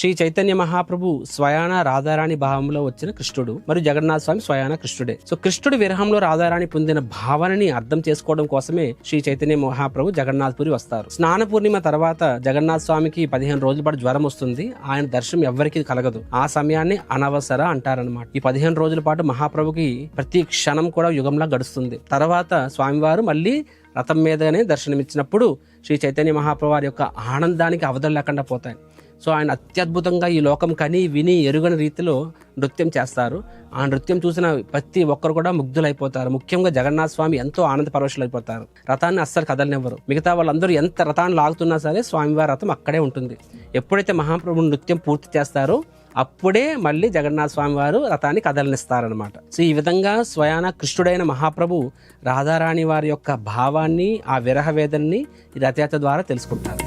శ్రీ చైతన్య మహాప్రభు స్వయాన రాధారాణి భావంలో వచ్చిన కృష్ణుడు, మరియు జగన్నాథ స్వామి స్వయాన కృష్ణుడే. సో కృష్ణుడి విరహంలో రాధారాణి పొందిన భావనని అర్థం చేసుకోవడం కోసమే శ్రీ చైతన్య మహాప్రభు జగన్నాథపురి వస్తారు. స్నాన పూర్ణిమ తర్వాత జగన్నాథ స్వామికి 15 రోజుల పాటు జ్వరం వస్తుంది. ఆయన దర్శనం ఎవరికి కలగదు. ఆ సమయాన్ని అనవసర అంటారనమాట. ఈ 15 రోజుల పాటు మహాప్రభుకి ప్రతి క్షణం కూడా యుగంలా గడుస్తుంది. తర్వాత స్వామివారు మళ్ళీ రథం మీదనే దర్శనమిచ్చినప్పుడు శ్రీ చైతన్య మహాప్రభు వారి యొక్క ఆనందానికి అవధులు లేకుండా పోతాయి. సో ఆయన అత్యద్భుతంగా ఈ లోకం కని విని ఎరుగని రీతిలో నృత్యం చేస్తారు. ఆ నృత్యం చూసిన ప్రతి ఒక్కరు కూడా ముగ్ధులైపోతారు. ముఖ్యంగా జగన్నాథ స్వామి ఎంతో ఆనంద పరవశులైపోతారు. రథాన్ని అస్సలు కదలనివ్వరు. మిగతా వాళ్ళందరూ ఎంత రథాన్ని లాగుతున్నా సరే స్వామివారి రథం అక్కడే ఉంటుంది. ఎప్పుడైతే మహాప్రభు నృత్యం పూర్తి చేస్తారో అప్పుడే మళ్ళీ జగన్నాథ స్వామి వారు రథాన్ని కదలనిస్తారనమాట. సో ఈ విధంగా స్వయాన కృష్ణుడైన మహాప్రభు రాధారాణి వారి యొక్క భావాన్ని, ఆ విరహ వేదన్ని ఈ రథయాత్ర ద్వారా తెలుసుకుంటారు.